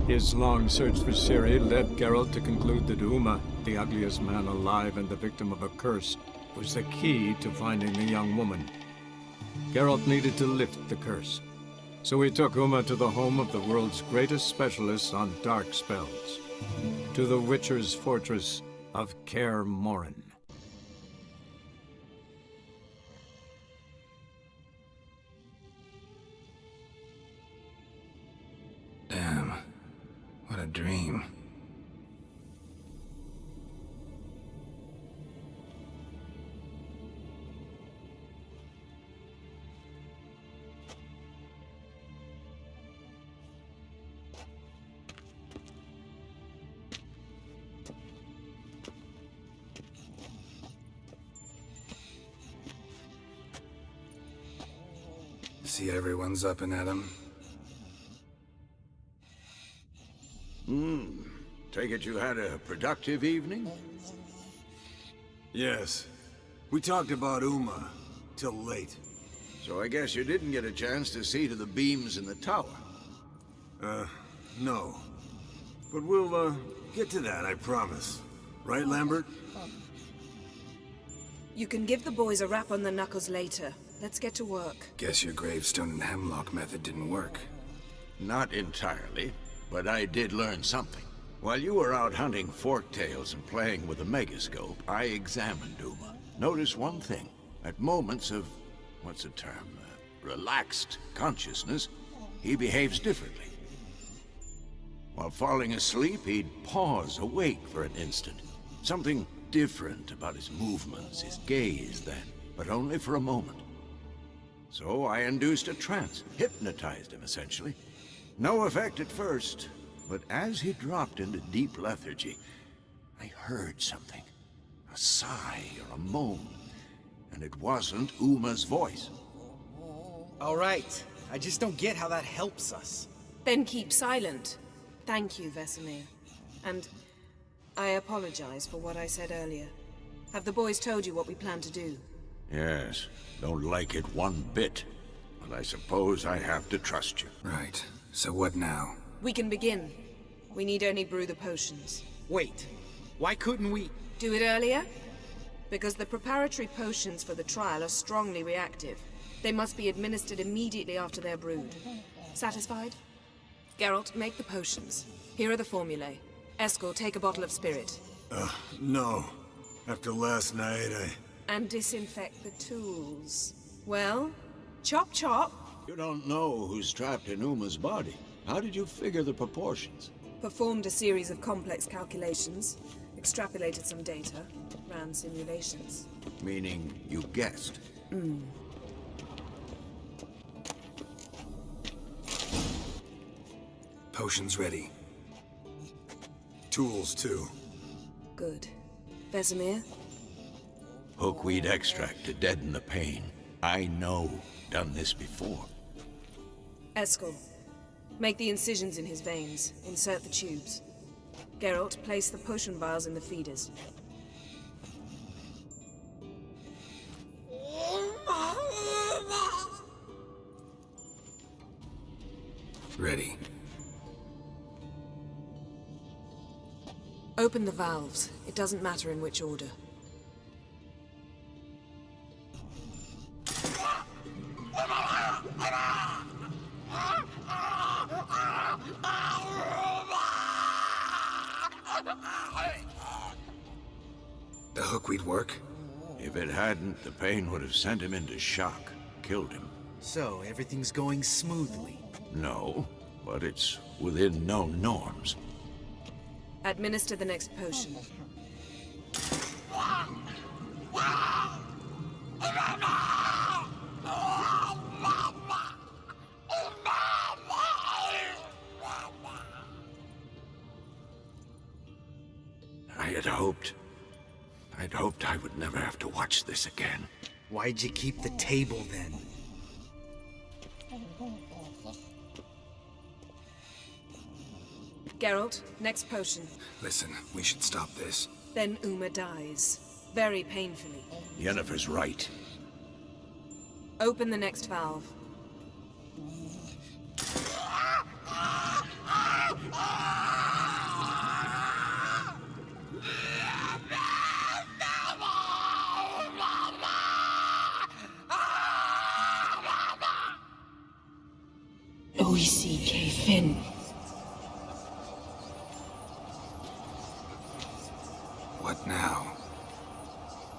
His long search for Ciri led Geralt to conclude that Uma, the ugliest man alive and the victim of a curse, was the key to finding the young woman. Geralt needed to lift the curse, so he took Uma to the home of the world's greatest specialist on dark spells, to the Witcher's fortress of Kaer Morhen. Damn, what a dream. See everyone's up and at 'em. Take it you had a productive evening? Yes. We talked about Uma till late. So I guess you didn't get a chance to see to the beams in the tower. No. But we'll, get to that, I promise. Right, Lambert? You can give the boys a rap on the knuckles later. Let's get to work. Guess your gravestone and hemlock method didn't work. Not entirely, but I did learn something. While you were out hunting forktails and playing with a megascope, I examined Uma. Notice one thing. At moments of, what's the term, relaxed consciousness, he behaves differently. While falling asleep, he'd pause awake for an instant. Something different about his movements, his gaze then, but only for a moment. So I induced a trance, hypnotized him essentially. No effect at first, but as he dropped into deep lethargy, I heard something. A sigh or a moan, and it wasn't Uma's voice. All right, I just don't get how that helps us. Then keep silent. Thank you, Vesemir. And I apologize for what I said earlier. Have the boys told you what we plan to do? Yes, don't like it one bit, but I suppose I have to trust you. Right, so what now? We can begin. We need only brew the potions. Wait, why couldn't we? Do it earlier? Because the preparatory potions for the trial are strongly reactive. They must be administered immediately after they're brewed. Satisfied? Geralt, make the potions. Here are the formulae. Eskel, take a bottle of spirit. No. After last night, And disinfect the tools. Well, chop chop. You don't know who's trapped in Uma's body. How did you figure the proportions? Performed a series of complex calculations, extrapolated some data, ran simulations. Meaning you guessed. Potions ready. tools too. Good. Vesemir? Hookweed extract to deaden the pain. I know. Done this before. Eskel, make the incisions in his veins. Insert the tubes. Geralt, place the potion vials in the feeders. Ready. Open the valves. It doesn't matter in which order. The hookweed work? If it hadn't, the pain would have sent him into shock. Killed him. So, everything's going smoothly. No, but it's within known norms. Administer the next potion. I'd hoped I would never have to watch this again. Why'd you keep the table then? Geralt, next potion. Listen, we should stop this. Then Uma dies. Very painfully. Yennefer's right. Open the next valve. Feainn. What now?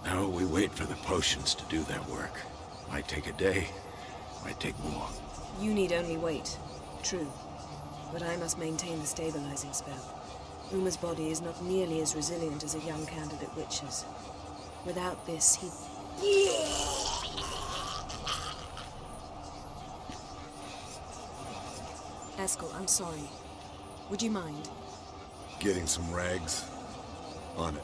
Now we wait for the potions to do their work. Might take a day, might take more. You need only wait. True. But I must maintain the stabilizing spell. Uma's body is not nearly as resilient as a young candidate witch's. Without this, he... Eskel, I'm sorry. Would you mind? Getting some rags. On it.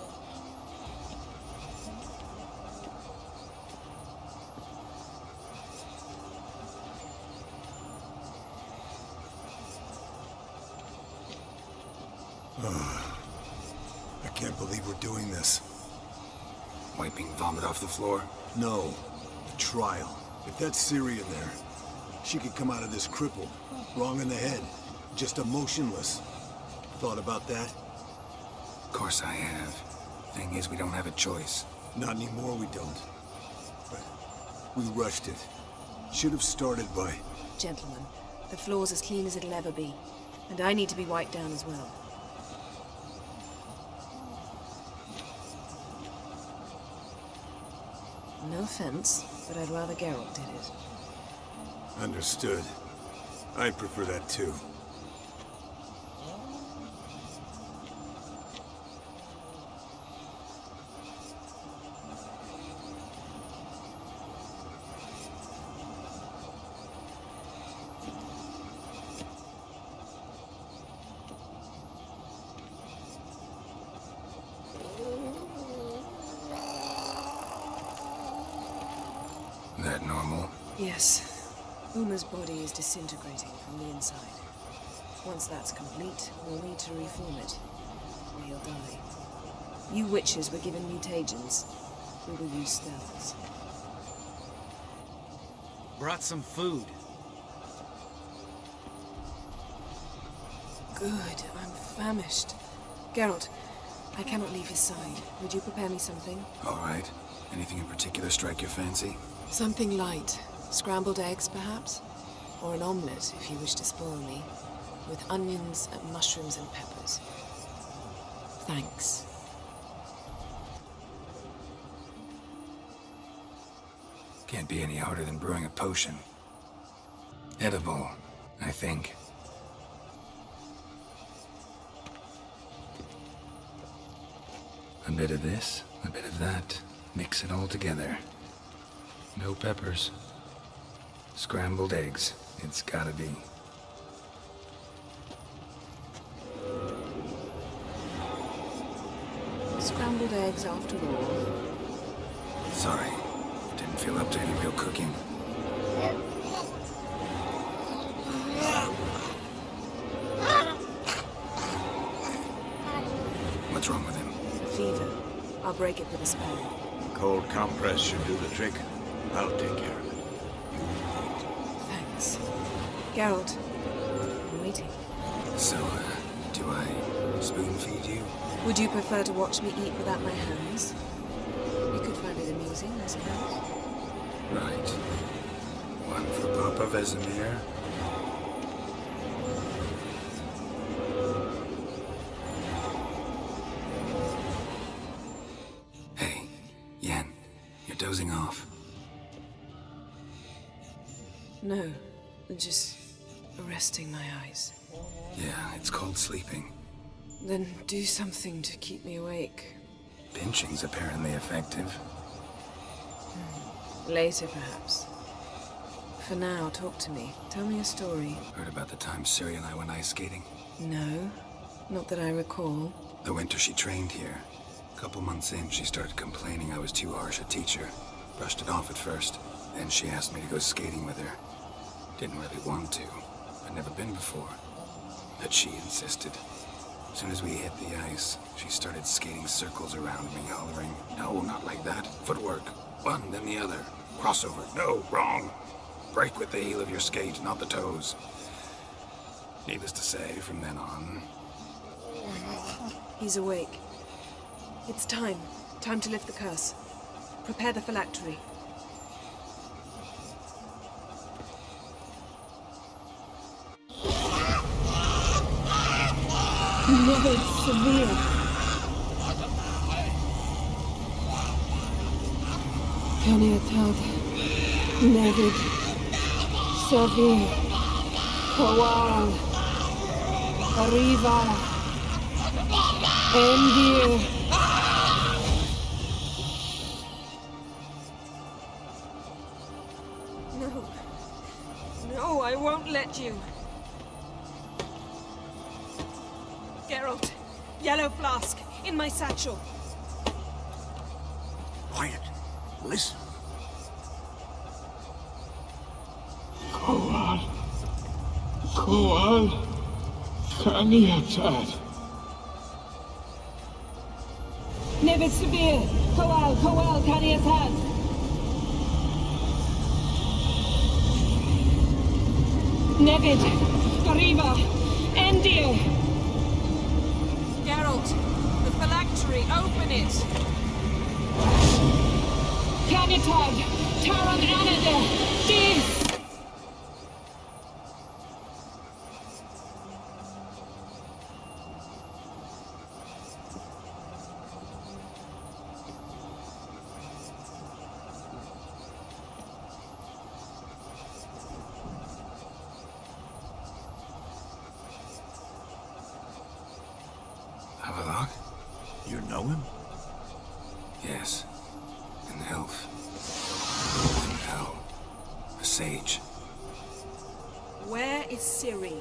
I can't believe we're doing this. Wiping vomit off the floor? No. The trial. If that's Ciri in there, she could come out of this crippled. Wrong in the head. Just emotionless. Thought about that? Of course I have. Thing is, we don't have a choice. Not anymore, we don't. But we rushed it. Should have started by... Gentlemen, the floor's as clean as it'll ever be. And I need to be wiped down as well. No offense, but I'd rather Geralt did it. Understood. I'd prefer that too. That normal? Yes. Uma's body is disintegrating from the inside. Once that's complete, we'll need to reform it, or he'll die. You witches were given mutagens. We will use spells. Brought some food. Good, I'm famished. Geralt, I cannot leave his side. Would you prepare me something? All right. Anything in particular strike your fancy? Something light. Scrambled eggs, perhaps? Or an omelette, if you wish to spoil me. With onions, mushrooms, and peppers. Thanks. Can't be any harder than brewing a potion. Edible, I think. A bit of this, a bit of that. Mix it all together. No peppers. Scrambled eggs. It's gotta be. Scrambled eggs after all. Sorry. Didn't feel up to any real cooking. What's wrong with him? Fever. I'll break it with a spell. Cold compress should do the trick. I'll take care of it. Thanks. Geralt, I'm waiting. So, do I spoon feed you? Would you prefer to watch me eat without my hands? You could find it amusing, I suppose. Right. One for Papa Vesemir. Hey, Yen, you're dozing off. No, just resting my eyes. Yeah, it's called sleeping. Then do something to keep me awake. Pinching's apparently effective. Later, perhaps. For now, talk to me. Tell me a story. Heard about the time Ciri and I went ice skating? No, not that I recall. The winter she trained here. A couple months in, she started complaining I was too harsh a teacher. Brushed it off at first. Then she asked me to go skating with her. Didn't really want to. I'd never been before. But she insisted. As soon as we hit the ice, she started skating circles around me, hollering, "No, not like that. Footwork. One, then the other. Crossover. No, wrong. Break with the heel of your skate, not the toes." Needless to say, from then on... He's awake. It's time. Time to lift the curse. Prepare the phylactery. Never severe. Caniatad. Never severe. Kowal. Arriva. Endir. No. No, I won't let you. Geralt, yellow flask, in my satchel. Quiet. Listen. Kowal. Kowal. Kaniatad. Never severe. Kowal, Kaniatad. Nevid, Arriva, Endir. Geralt, the phylactery, open it. Canitad, Taran Anada, Dis. Havelock? You know him? Yes. An elf. From hell. A sage. Where is Ciri?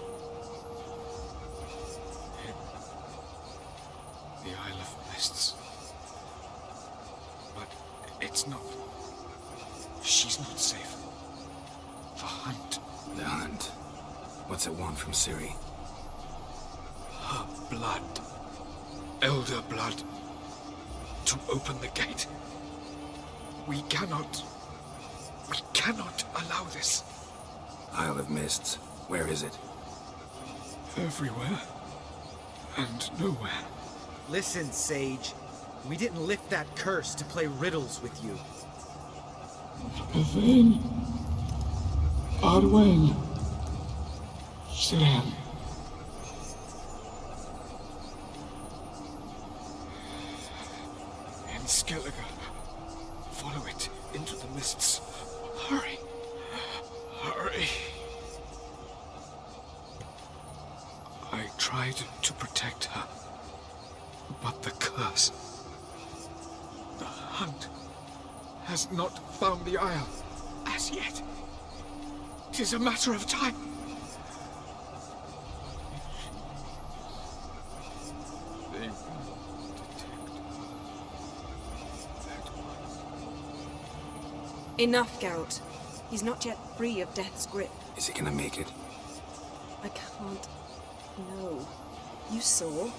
The Isle of Mists. But it's not. She's not safe. The hunt. The hunt. What's it want from Ciri? Her blood. Elder blood. To open the gate. We cannot allow this. Isle of Mists. Where is it? Everywhere. And nowhere. Listen, Sage. We didn't lift that curse to play riddles with you. Feainn. Arwen. Sam. In Skellige. Follow it into the mists. Hurry. Hurry. I tried to protect her. But the curse. The hunt has not found the Isle as yet. 'Tis a matter of time. They will detect her at once. Enough, Geralt. He's not yet free of death's grip. Is he gonna make it? I can't. No. You saw.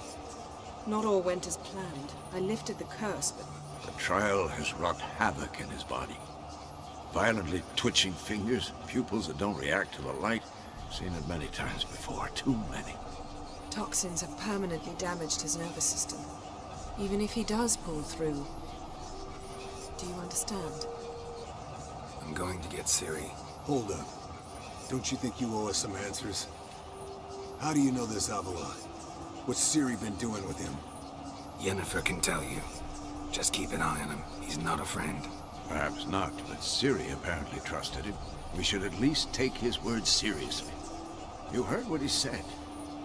Not all went as planned. I lifted the curse, but The trial has wrought havoc in his body. Violently twitching fingers, pupils that don't react to the light. Seen it many times before, too many. toxins have permanently damaged his nervous system. Even if he does pull through. Do you understand? I'm going to get Ciri. Hold up. Don't you think you owe us some answers? How do you know this Avila? What's Ciri been doing with him? Yennefer can tell you. Just keep an eye on him. He's not a friend. Perhaps not, but Ciri apparently trusted him. We should at least take his words seriously. You heard what he said.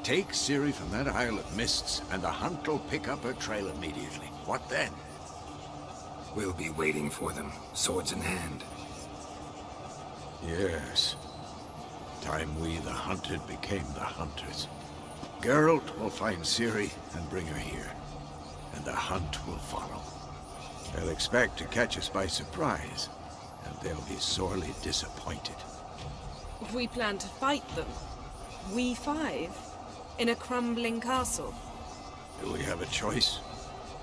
Take Ciri from that Isle of Mists, and the hunt will pick up her trail immediately. What then? We'll be waiting for them, swords in hand. Yes. Time we, the hunted, became the hunters. Geralt will find Ciri and bring her here, and the hunt will follow. They'll expect to catch us by surprise, and they'll be sorely disappointed. We plan to fight them. We five? In a crumbling castle? Do we have a choice?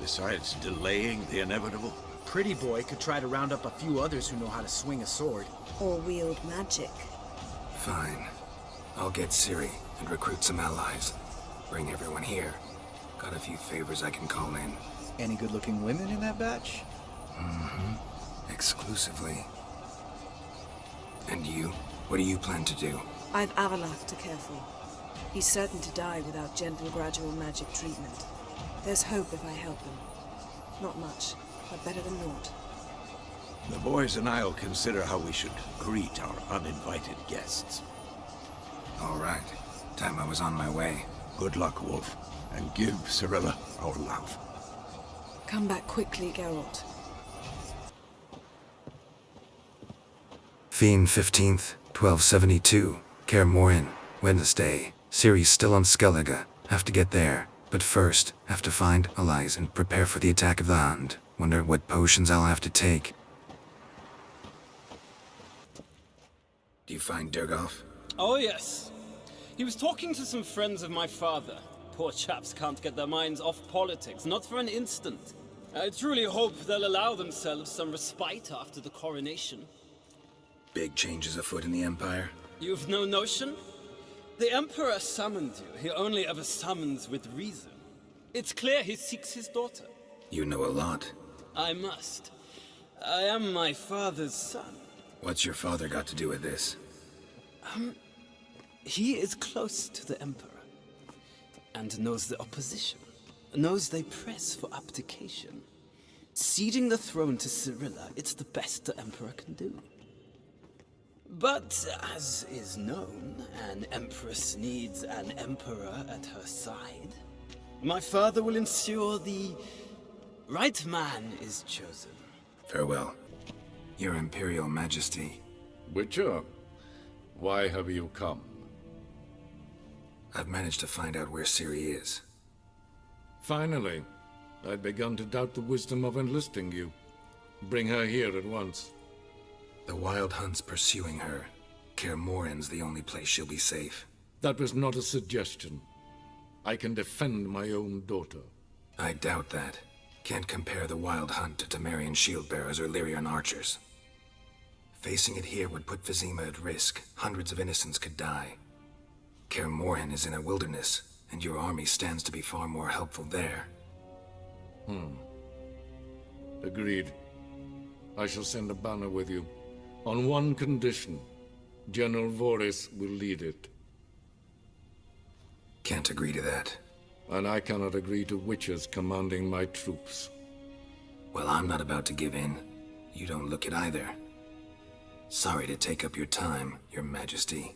Besides delaying the inevitable? Pretty Boy could try to round up a few others who know how to swing a sword. Or wield magic? Fine. I'll get Ciri and recruit some allies. Bring everyone here. Got a few favors I can call in. Any good-looking women in that batch? Mm-hmm. Exclusively. And you? What do you plan to do? I've Avalak to care for. He's certain to die without gentle, gradual magic treatment. There's hope if I help him. Not much, but better than naught. The boys and I'll consider how we should greet our uninvited guests. All right. Time I was on my way. Good luck, Wolf, and give Cirilla our love. Come back quickly, Geralt. Feainn 15th, 1272, Kaer Morhen, Wednesday. Ciri's still on Skellige. Have to get there. But first, have to find allies and prepare for the attack of the Hunt. Wonder what potions I'll have to take. Do you find Durgoff? Oh yes. He was talking to some friends of my father. Poor chaps can't get their minds off politics, not for an instant. I truly hope they'll allow themselves some respite after the coronation. Big changes afoot in the Empire? You've no notion? The Emperor summoned you. He only ever summons with reason. It's clear he seeks his daughter. You know a lot. I must. I am my father's son. What's your father got to do with this? He is close to the Emperor. And knows the opposition. Knows they press for abdication. Ceding the throne to Cirilla, it's the best the Emperor can do. But, as is known, an Empress needs an Emperor at her side. My father will ensure the right man is chosen. Farewell. Your Imperial Majesty. Witcher, why have you come? I've managed to find out where Ciri is. Finally. I'd begun to doubt the wisdom of enlisting you. Bring her here at once. The Wild Hunt's pursuing her. Kaer Morhen's the only place she'll be safe. That was not a suggestion. I can defend my own daughter. I doubt that. Can't compare the Wild Hunt to Temerian shield-bearers or Lyrian archers. Facing it here would put Vizima at risk. Hundreds of innocents could die. Kaer Morhen is in a wilderness, and your army stands to be far more helpful there. Agreed. I shall send a banner with you. On one condition. General Voris will lead it. Can't agree to that. And I cannot agree to witches commanding my troops. Well, I'm not about to give in. You don't look it either. Sorry to take up your time, Your Majesty.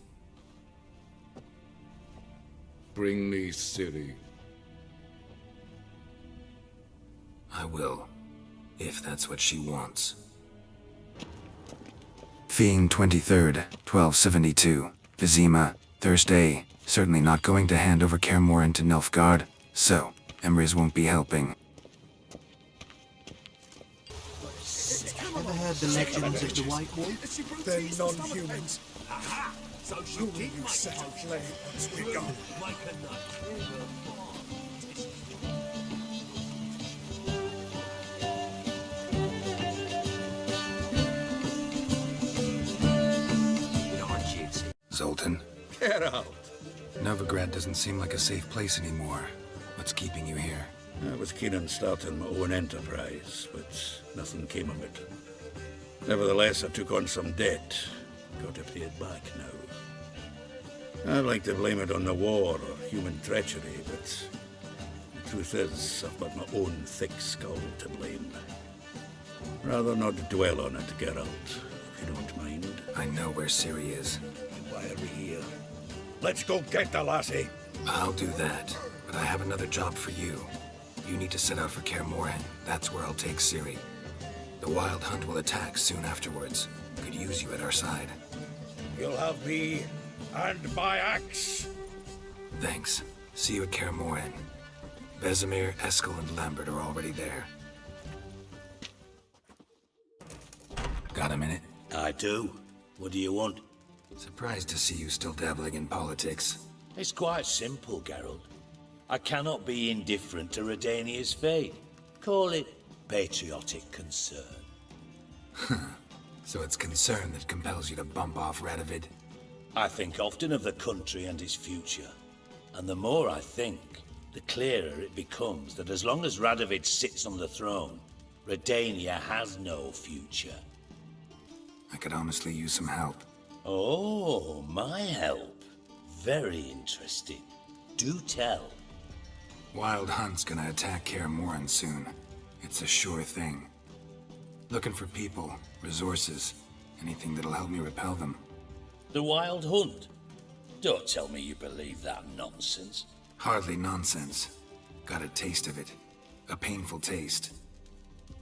Bring me Ciri. I will, if that's what she wants. Feainn 23rd, 1272, Vizima, Thursday. Certainly not going to hand over Kaer Morhen to Nilfgaard, so Emrys won't be helping. Ever heard the legends of the White Wolf? They're non-humans. Who will you set aflame as we go? Zoltan? Get out! Novigrad doesn't seem like a safe place anymore. What's keeping you here? I was keen on starting my own enterprise, but nothing came of it. Nevertheless, I took on some debt. Got to pay it back now. I'd like to blame it on the war or human treachery, but the truth is, I've got my own thick skull to blame. Rather not dwell on it, Geralt, if you don't mind. I know where Ciri is. Why are we here? Let's go get the lassie! I'll do that, but I have another job for you. You need to set out for Kaer Morhen. That's where I'll take Ciri. The Wild Hunt will attack soon afterwards. Could use you at our side. You'll have me and my axe! Thanks. See you at Kaer Morhen. Vesemir, Eskel, and Lambert are already there. Got a minute? I do. What do you want? Surprised to see you still dabbling in politics. It's quite simple, Geralt. I cannot be indifferent to Redania's fate. Call it patriotic concern. So it's concern that compels you to bump off Radovid? I think often of the country and its future. And the more I think, the clearer it becomes that as long as Radovid sits on the throne, Redania has no future. I could honestly use some help. Oh, my help. Very interesting. Do tell. Wild Hunt's gonna attack Kaer Morhen soon. It's a sure thing. Looking for people, resources, anything that'll help me repel them. The Wild Hunt? Don't tell me you believe that nonsense. Hardly nonsense. Got a taste of it. A painful taste.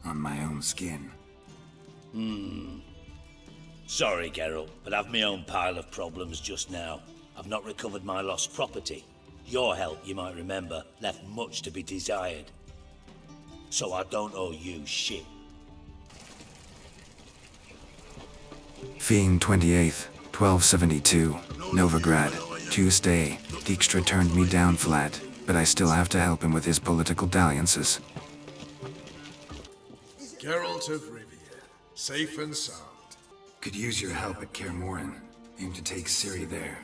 On my own skin. Sorry, Geralt, but I've my own pile of problems just now. I've not recovered my lost property. Your help, you might remember, left much to be desired. So I don't owe you shit. Feainn 28th, 1272, Novigrad, Tuesday. Dijkstra turned me down flat, but I still have to help him with his political dalliances. Geralt of Rivia, safe and sound. Could use your help at Kaer Morhen. Aim to take Ciri there.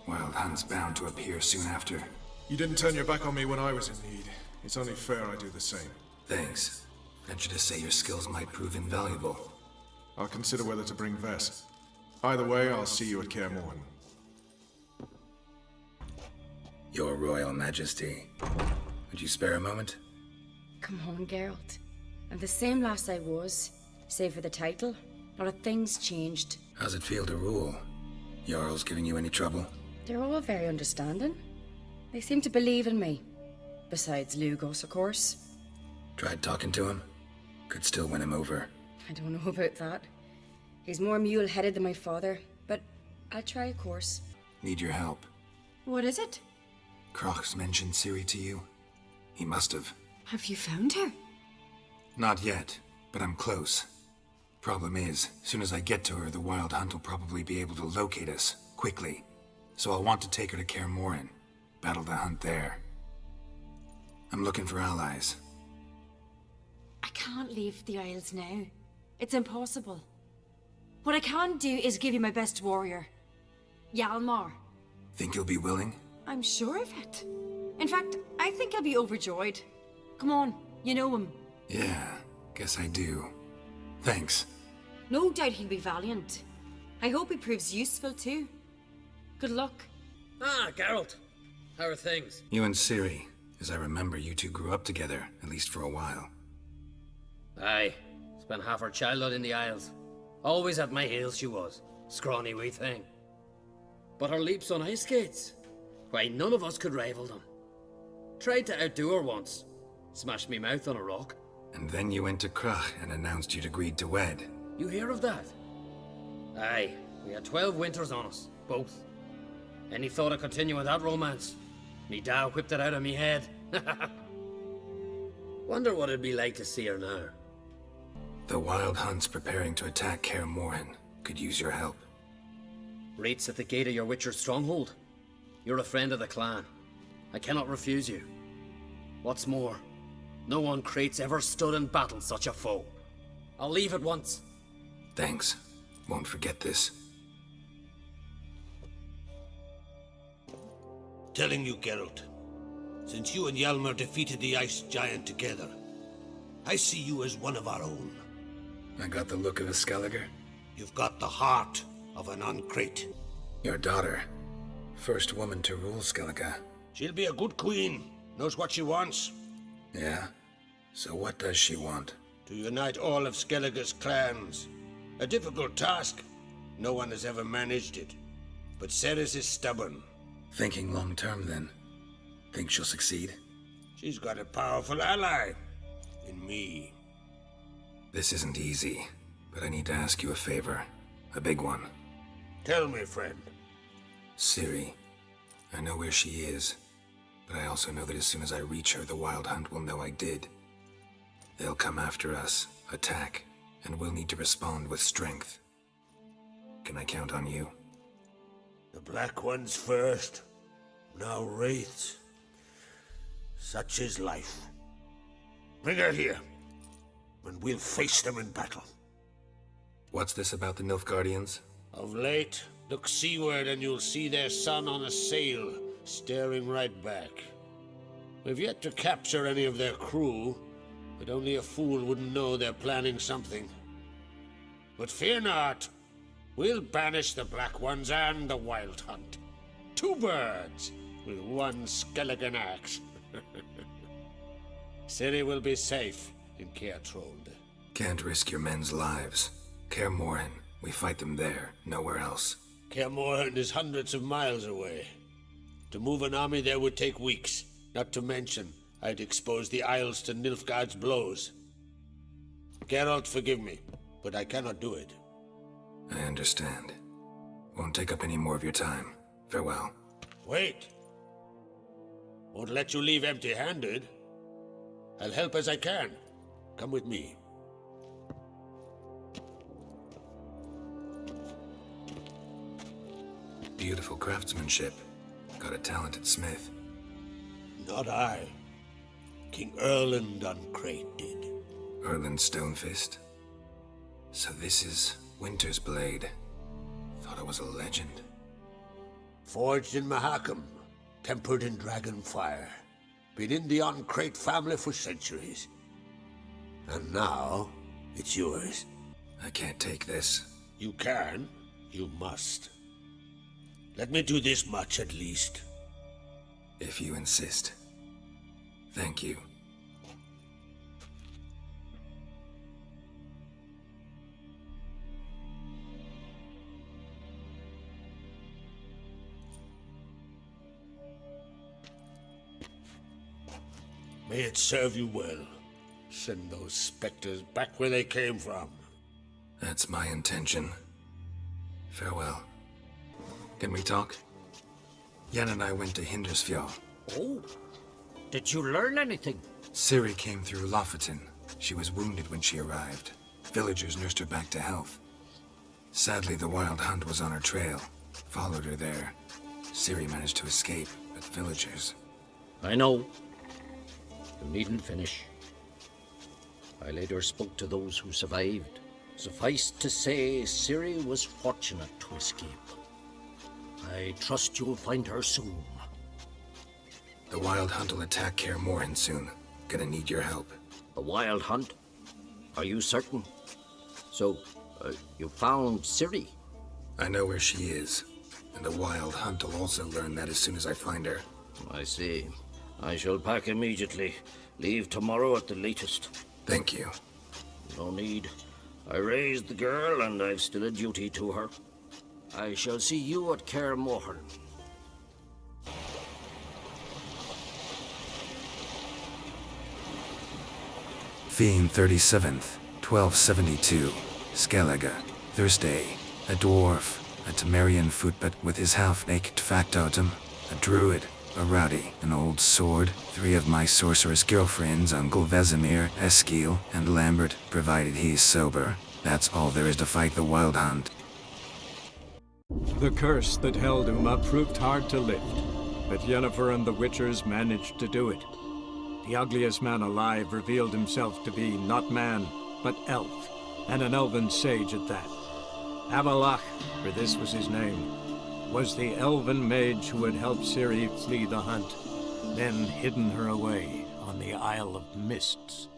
Wild Hunt's bound to appear soon after. You didn't turn your back on me when I was in need. It's only fair I do the same. Thanks. Venture to say your skills might prove invaluable. I'll consider whether to bring Vess. Either way, I'll see you at Kaer Morhen. Your Royal Majesty. Would you spare a moment? Come on, Geralt. I'm the same lass I was, save for the title. A lot of things changed. How's it feel to rule? Jarl's giving you any trouble? They're all very understanding. They seem to believe in me. Besides Lugos, of course. Tried talking to him? Could still win him over. I don't know about that. He's more mule-headed than my father, but I'll try, of course. Need your help. What is it? Croc's mentioned Ciri to you? He must have. Have you found her? Not yet, but I'm close. Problem is, soon as I get to her, the Wild Hunt will probably be able to locate us, quickly. So I'll want to take her to Kaer Morhen. Battle the hunt there. I'm looking for allies. I can't leave the Isles now. It's impossible. What I can do is give you my best warrior. Hjalmar. Think you'll be willing? I'm sure of it. In fact, I think he'll be overjoyed. Come on, you know him. Yeah, guess I do. Thanks. No doubt he'll be valiant. I hope he proves useful too. Good luck. Ah, Geralt. How are things? You and Ciri. As I remember, you two grew up together, at least for a while. Aye. Spent half her childhood in the Isles. Always at my heels she was. Scrawny wee thing. But her leaps on ice skates, why, none of us could rival them. Tried to outdo her once. Smashed me mouth on a rock. And then you went to Krach and announced you'd agreed to wed. You hear of that? Aye. We had 12 winters on us, both. Any thought of continuing that romance? Me da whipped it out of me head. Wonder what it'd be like to see her now. The Wild Hunt's preparing to attack Kaer Morhen. Could use your help. Rates at the gate of your Witcher's stronghold. You're a friend of the clan. I cannot refuse you. What's more, no one Krait's ever stood in battle such a foe. I'll leave at once. Thanks. Won't forget this. Telling you, Geralt, since you and Hjalmar defeated the Ice Giant together, I see you as one of our own. I got the look of a Skellige. You've got the heart of an Uncrate. Your daughter. First woman to rule Skellige. She'll be a good queen. Knows what she wants. Yeah? So what does she want? To unite all of Skellige's clans. A difficult task. No one has ever managed it. But Ceres is stubborn. Thinking long term, then. Think she'll succeed? She's got a powerful ally. In me. This isn't easy, but I need to ask you a favor. A big one. Tell me, friend. Ciri. I know where she is, but I also know that as soon as I reach her, the Wild Hunt will know I did. They'll come after us, attack, and we'll need to respond with strength. Can I count on you? The Black Ones first, now Wraiths. Such is life. Bring her here, and we'll face them in battle. What's this about the Nilfgaardians? Of late, look seaward and you'll see their sun on a sail, staring right back. We've yet to capture any of their crew, but only a fool wouldn't know they're planning something. But fear not, we'll banish the Black Ones and the Wild Hunt. two birds with one Skellige axe. Ciri will be safe in Kaer. Can't risk your men's lives. Kaer Morhen. We fight them there, nowhere else. Kaer Morhen is hundreds of miles away. To move an army there would take weeks. Not to mention, I'd expose the Isles to Nilfgaard's blows. Geralt, forgive me, but I cannot do it. I understand. Won't take up any more of your time. Farewell. Wait! Won't let you leave empty-handed. I'll help as I can. Come with me. Beautiful craftsmanship. Got a talented smith. Not I. King Erland Uncrate did. Erland Stonefist? So this is Winter's Blade. Thought it was a legend. Forged in Mahakam, tempered in dragon fire. Been in the Uncrate family for centuries. And now, it's yours. I can't take this. You can, you must. Let me do this much at least. If you insist. Thank you. May it serve you well. Send those specters back where they came from. That's my intention. Farewell. Can we talk? Yen and I went to Hindersfjall. Oh? Did you learn anything? Ciri came through Lofoten. She was wounded when she arrived. Villagers nursed her back to health. Sadly, the Wild Hunt was on her trail. Followed her there. Ciri managed to escape, but villagers... I know. You needn't finish. I later spoke to those who survived. Suffice to say, Ciri was fortunate to escape. I trust you'll find her soon. The Wild Hunt will attack Kaer Morhen soon. Gonna need your help. The Wild Hunt? Are you certain? So, you found Ciri? I know where she is. And the Wild Hunt will also learn that as soon as I find her. I see. I shall pack immediately. Leave tomorrow at the latest. Thank you. No need. I raised the girl, and I've still a duty to her. I shall see you at Kaer Morhen. Feainn 37th, 1272, Skellige, Thursday. A dwarf, a Temerian footpat with his half-naked factotum, a druid, a rowdy, an old sword, 3 of my sorceress girlfriends, Uncle Vesemir, Eskil, and Lambert, provided he's sober. That's all there is to fight the Wild Hunt. The curse that held Uma proved hard to lift, but Yennefer and the Witchers managed to do it. The ugliest man alive revealed himself to be not man, but elf, and an elven sage at that. Avalach, for this was his name, was the elven mage who had helped Ciri flee the hunt, then hidden her away on the Isle of Mists.